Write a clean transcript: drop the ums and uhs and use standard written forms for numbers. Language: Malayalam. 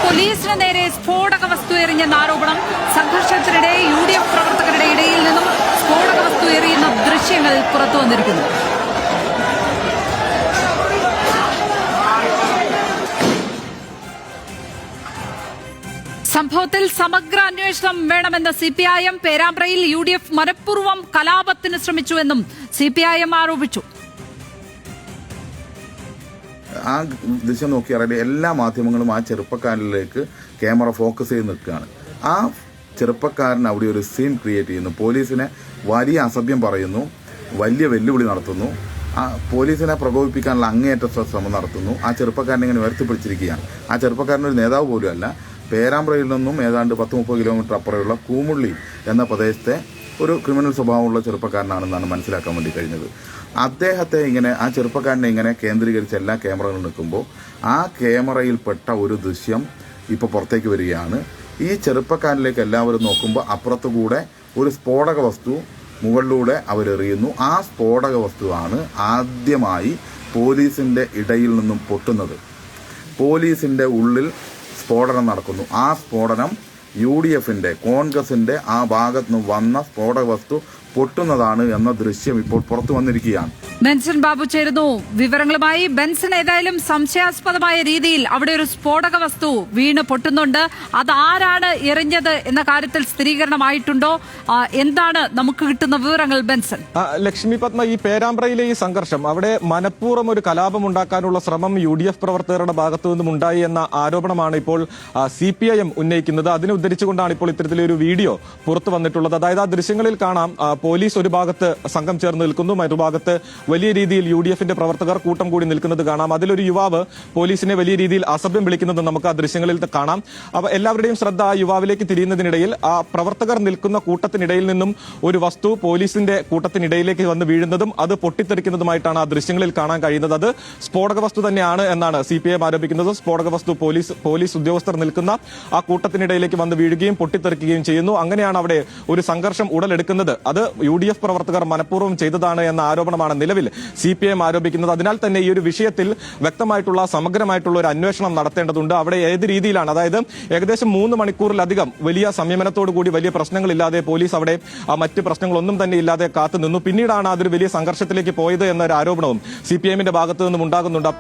പോലീസിന് നേരെ സ്ഫോടക വസ്തു എറിഞ്ഞെന്ന ആരോപണം. സംഘർഷത്തിനിടെ UDF പ്രവർത്തകരുടെ ഇടയിൽ നിന്നും സ്ഫോടക വസ്തു എറിയുന്ന ദൃശ്യങ്ങൾ പുറത്തുവന്നിരിക്കുന്നു. സംഭവത്തിൽ സമഗ്ര അന്വേഷണം വേണമെന്ന് CPIM. പേരാമ്പ്രയിൽ UDF മനഃപൂർവ്വം കലാപത്തിന് ശ്രമിച്ചുവെന്നും CPIM ആരോപിച്ചു. ആ ദൃശ്യം നോക്കിയാൽ എല്ലാ മാധ്യമങ്ങളും ആ ചെറുപ്പക്കാരനിലേക്ക് ക്യാമറ ഫോക്കസ് ചെയ്ത് നിൽക്കുകയാണ്. ആ ചെറുപ്പക്കാരൻ അവിടെ ഒരു സീൻ ക്രിയേറ്റ് ചെയ്യുന്നു. പോലീസിനെ വലിയ അസഭ്യം പറയുന്നു, വലിയ വെല്ലുവിളി നടത്തുന്നു, ആ പോലീസിനെ പ്രകോപിപ്പിക്കാനുള്ള അങ്ങേയറ്റ ശ്രമം നടത്തുന്നു. ആ ചെറുപ്പക്കാരനെ ഇങ്ങനെ ഉയർത്തിപ്പിടിച്ചിരിക്കുകയാണ്. ആ ചെറുപ്പക്കാരനൊരു നേതാവ് പോലും അല്ല. പേരാമ്പ്രയിൽ നിന്നും ഏതാണ്ട് 10-30 കിലോമീറ്റർ അപ്പുറമുള്ള കൂമുള്ളി എന്ന പ്രദേശത്തെ ഒരു ക്രിമിനൽ സ്വഭാവമുള്ള ചെറുപ്പക്കാരനാണെന്നാണ് മനസ്സിലാക്കാൻ വേണ്ടി കഴിഞ്ഞത്. അദ്ദേഹത്തെ ഇങ്ങനെ ആ ചെറുപ്പക്കാരനെ ഇങ്ങനെ കേന്ദ്രീകരിച്ച് എല്ലാ ക്യാമറകളും നിൽക്കുമ്പോൾ ആ ക്യാമറയിൽപ്പെട്ട ഒരു ദൃശ്യം ഇപ്പോൾ പുറത്തേക്ക് വരികയാണ്. ഈ ചെറുപ്പക്കാരനിലേക്ക് എല്ലാവരും നോക്കുമ്പോൾ അപ്പുറത്തുകൂടെ ഒരു സ്ഫോടക വസ്തു മുകളിലൂടെ അവരെറിയുന്നു. ആ സ്ഫോടക വസ്തുവാണ് ആദ്യമായി പോലീസിൻ്റെ ഇടയിൽ നിന്നും പൊട്ടുന്നത്. പോലീസിൻ്റെ ഉള്ളിൽ സ്ഫോടനം നടക്കുന്നു. ആ സ്ഫോടനം UDFന്റെ കോൺഗ്രസിന്റെ ആ ഭാഗത്ത് നിന്ന് വന്ന സ്ഫോടക വസ്തു പൊട്ടുന്നതാണ് എന്ന ദൃശ്യം ഇപ്പോൾ പുറത്തു വന്നിരിക്കുകയാണ്. ബെൻസൺ ബാബു ചേരുന്നു വിവരങ്ങളുമായി. ബെൻസൺ, ഏതായാലും സംശയാസ്പദമായ രീതിയിൽ അവിടെ ഒരു സ്ഫോടക വസ്തു വീണ് പൊട്ടുന്നുണ്ട്. അതാരാണ് എറിഞ്ഞത് എന്ന കാര്യത്തിൽ സ്ഥിരീകരണമായിട്ടുണ്ടോ? എന്താണ് നമുക്ക് കിട്ടുന്ന വിവരങ്ങൾ ബെൻസൺ? ലക്ഷ്മി പത്മ, ഈ പേരാമ്പ്രയിലെ ഈ സംഘർഷം അവിടെ മനഃപൂർവ്വം ഒരു കലാപം ഉണ്ടാക്കാനുള്ള ശ്രമം UDF പ്രവർത്തകരുടെ ഭാഗത്തു നിന്നും ഉണ്ടായി എന്ന ആരോപണമാണ് ഇപ്പോൾ CPIM ഉന്നയിക്കുന്നത്. അതിനെ ഉദ്ധരിച്ചുകൊണ്ടാണ് ഇപ്പോൾ ഇത്തരത്തിലൊരു വീഡിയോ പുറത്തു വന്നിട്ടുള്ളത്. അതായത് ആ ദൃശ്യങ്ങളിൽ കാണാം പോലീസ് ഒരു ഭാഗത്ത് സംഘം ചേർന്ന് നിൽക്കുന്നു, മറുഭാഗത്ത് വലിയ രീതിയിൽ UDFന്റെ പ്രവർത്തകർ കൂട്ടം കൂടി നിൽക്കുന്നത് കാണാം. അതിലൊരു യുവാവ് പോലീസിനെ വലിയ രീതിയിൽ അസഭ്യം വിളിക്കുന്നത് നമുക്ക് ആ ദൃശ്യങ്ങളിൽ കാണാം. അപ്പൊ എല്ലാവരുടെയും ശ്രദ്ധ ആ യുവാവിലേക്ക് തിരിയുന്നതിനിടയിൽ ആ പ്രവർത്തകർ നിൽക്കുന്ന കൂട്ടത്തിനിടയിൽ നിന്നും ഒരു വസ്തു പോലീസിന്റെ കൂട്ടത്തിനിടയിലേക്ക് വന്ന് വീഴുന്നതും അത് പൊട്ടിത്തെറിക്കുന്നതുമായിട്ടാണ് ആ ദൃശ്യങ്ങളിൽ കാണാൻ കഴിയുന്നത്. അത് സ്ഫോടക വസ്തു തന്നെയാണ് എന്നാണ് CPIM ആരോപിക്കുന്നത്. സ്ഫോടക വസ്തു പോലീസ് ഉദ്യോഗസ്ഥർ നിൽക്കുന്ന ആ കൂട്ടത്തിനിടയിലേക്ക് വന്ന് വീഴുകയും പൊട്ടിത്തെറിക്കുകയും ചെയ്യുന്നു. അങ്ങനെയാണ് അവിടെ ഒരു സംഘർഷം ഉടലെടുക്കുന്നത്. അത് UDF പ്രവർത്തകർ മനഃപൂർവ്വം ചെയ്തതാണ് എന്ന ആരോപണമാണ് നിലവിൽ CPIM ആരോപിക്കുന്നത്. അതിനാൽ തന്നെ ഈ ഒരു വിഷയത്തിൽ വ്യക്തമായിട്ടുള്ള സമഗ്രമായിട്ടുള്ള ഒരു അന്വേഷണം നടത്തേണ്ടതുണ്ട്. അവിടെ ഏത് രീതിയിലാണ്, അതായത് ഏകദേശം 3 മണിക്കൂറിലധികം വലിയ സംയമനത്തോടു കൂടി വലിയ പ്രശ്നങ്ങളില്ലാതെ പോലീസ് അവിടെ മറ്റ് പ്രശ്നങ്ങളൊന്നും തന്നെ ഇല്ലാതെ കാത്തു നിന്നു. പിന്നീടാണ് അതൊരു വലിയ സംഘർഷത്തിലേക്ക് പോയത് എന്നൊരു ആരോപണവും CPIMന്റെ ഭാഗത്തു നിന്നും ഉണ്ടാകുന്നുണ്ട്.